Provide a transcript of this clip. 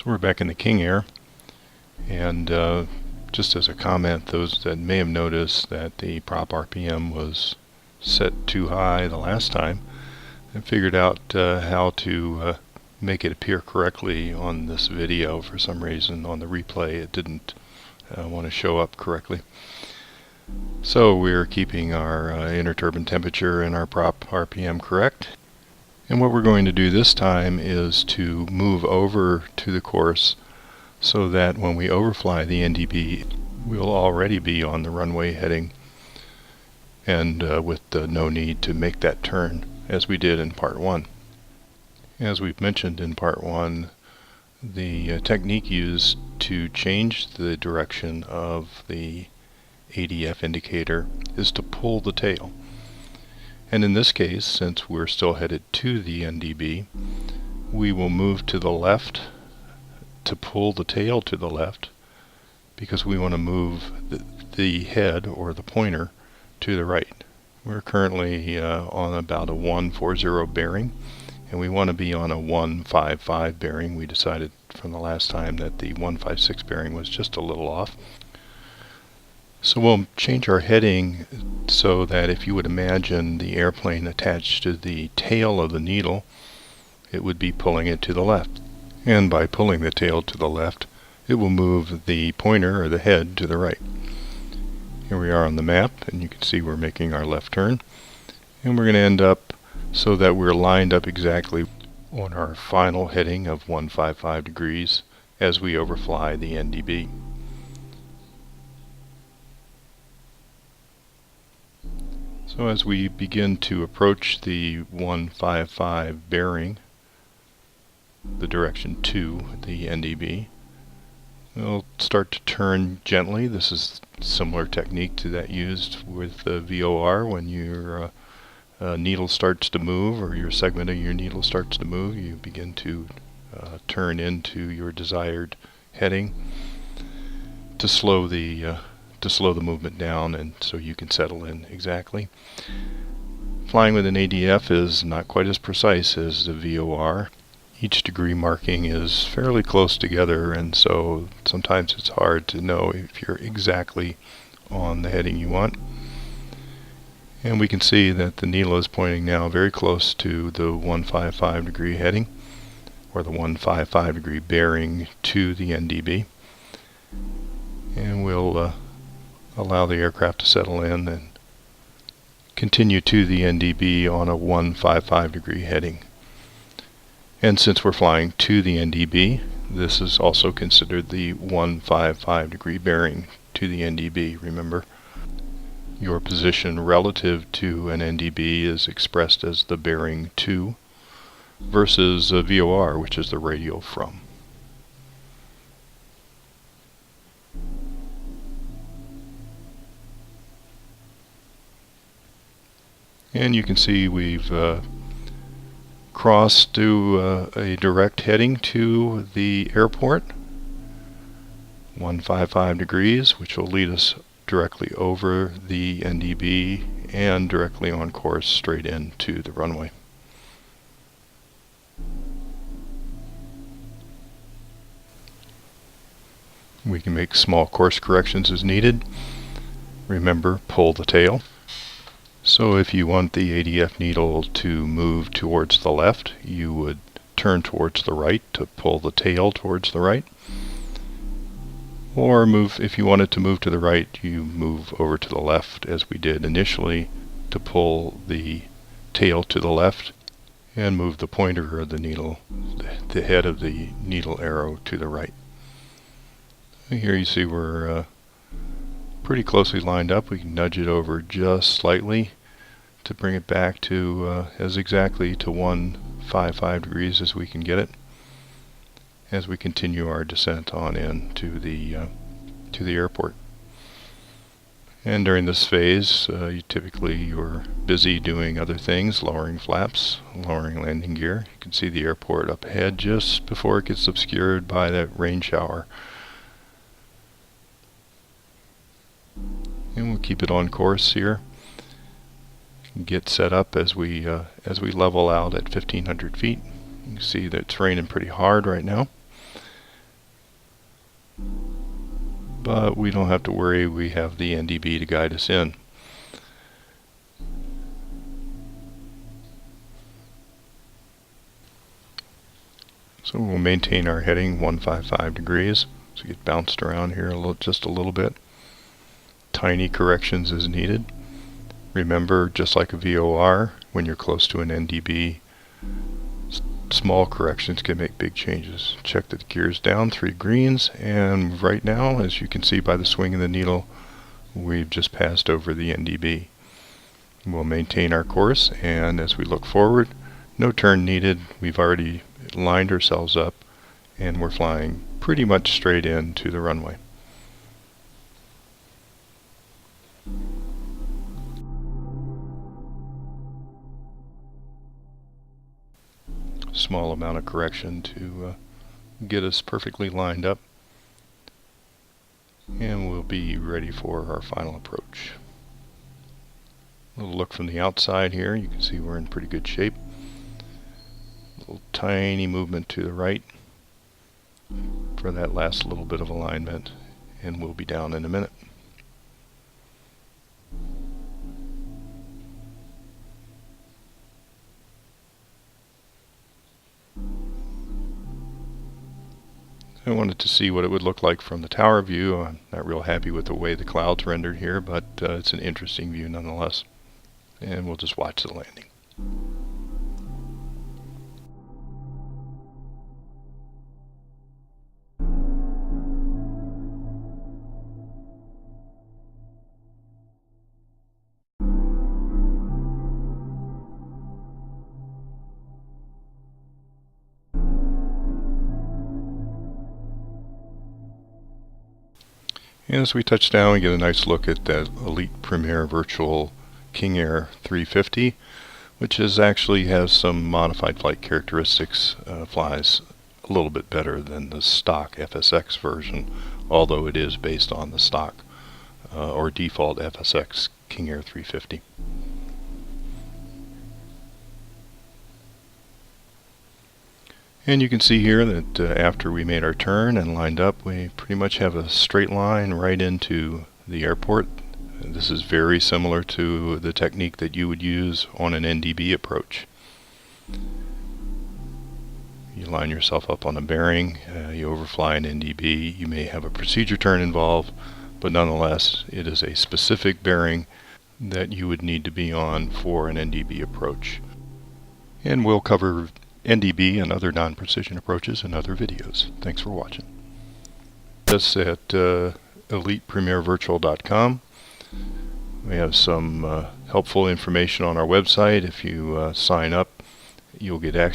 we're back in the King Air, and just as a comment, those that may have noticed that the prop RPM was set too high the last time, I figured out how to make it appear correctly on this video. For some reason on the replay it didn't want to show up correctly. So we're keeping our inner turbine temperature and our prop RPM correct. And what we're going to do this time is to move over to the course so that when we overfly the NDB, we'll already be on the runway heading, and with no need to make that turn as we did in part 1. As we've mentioned in part 1, the technique used to change the direction of the ADF indicator is to pull the tail. And in this case, since we're still headed to the NDB, we will move to the left to pull the tail to the left, because we want to move the head or the pointer to the right. We're currently on about a 140 bearing, and we want to be on a 155 bearing. We decided from the last time that the 156 bearing was just a little off. So we'll change our heading so that if you would imagine the airplane attached to the tail of the needle, it would be pulling it to the left. And by pulling the tail to the left, it will move the pointer or the head to the right. Here we are on the map, and you can see we're making our left turn. And we're going to end up so that we're lined up exactly on our final heading of 155 degrees as we overfly the NDB. So as we begin to approach the 155 bearing, the direction to the NDB, we'll start to turn gently. This is a similar technique to that used with the VOR. When your needle starts to move, or your segment of your needle starts to move, you begin to turn into your desired heading to slow the movement down, and so you can settle in exactly. Flying with an ADF is not quite as precise as the VOR. Each degree marking is fairly close together, and so sometimes it's hard to know if you're exactly on the heading you want. And we can see that the needle is pointing now very close to the 155 degree heading, or the 155 degree bearing to the NDB. And we'll allow the aircraft to settle in and continue to the NDB on a 155 degree heading. And since we're flying to the NDB, this is also considered the 155 degree bearing to the NDB. Remember, your position relative to an NDB is expressed as the bearing to versus a VOR, which is the radial from. And you can see we've crossed to a direct heading to the airport, 155 degrees, which will lead us directly over the NDB and directly on course straight into the runway. We can make small course corrections as needed. Remember, pull the tail. So if you want the ADF needle to move towards the left, you would turn towards the right to pull the tail towards the right. Or if you want it to move to the right, you move over to the left, as we did initially, to pull the tail to the left and move the pointer of the needle, the head of the needle arrow, to the right. Here you see we're pretty closely lined up. We can nudge it over just slightly to bring it back to as exactly to 155 degrees as we can get it, as we continue our descent on in to the airport. And during this phase, you're busy doing other things, lowering flaps, lowering landing gear. You can see the airport up ahead just before it gets obscured by that rain shower. And we'll keep it on course here. Get set up as we level out at 1,500 feet. You can see that it's raining pretty hard right now. but we don't have to worry, we have the NDB to guide us in. So we'll maintain our heading 155 degrees. So get bounced around here just a little bit. Tiny corrections as needed. Remember, just like a VOR, when you're close to an NDB, small corrections can make big changes. Check the gears down, 3 greens, and right now, as you can see by the swing of the needle, we've just passed over the NDB. We'll maintain our course, and as we look forward, no turn needed. We've already lined ourselves up, and we're flying pretty much straight into the runway. Small amount of correction to get us perfectly lined up, and we'll be ready for our final approach. A little look from the outside here. You can see we're in pretty good shape. A little tiny movement to the right for that last little bit of alignment, and we'll be down in a minute. I wanted to see what it would look like from the tower view. I'm not real happy with the way the clouds rendered here, but it's an interesting view nonetheless. And we'll just watch the landing. And as we touch down, we get a nice look at that Elite Premier Virtual King Air 350, which actually has some modified flight characteristics, flies a little bit better than the stock FSX version, although it is based on the stock or default FSX King Air 350. And you can see here that after we made our turn and lined up, we pretty much have a straight line right into the airport. This is very similar to the technique that you would use on an NDB approach. You line yourself up on a bearing, you overfly an NDB, you may have a procedure turn involved, but nonetheless it is a specific bearing that you would need to be on for an NDB approach. And we'll cover NDB and other non-precision approaches in other videos. Thanks for watching. Us at elitepremiervirtual.com. We have some helpful information on our website. If you sign up, you'll get access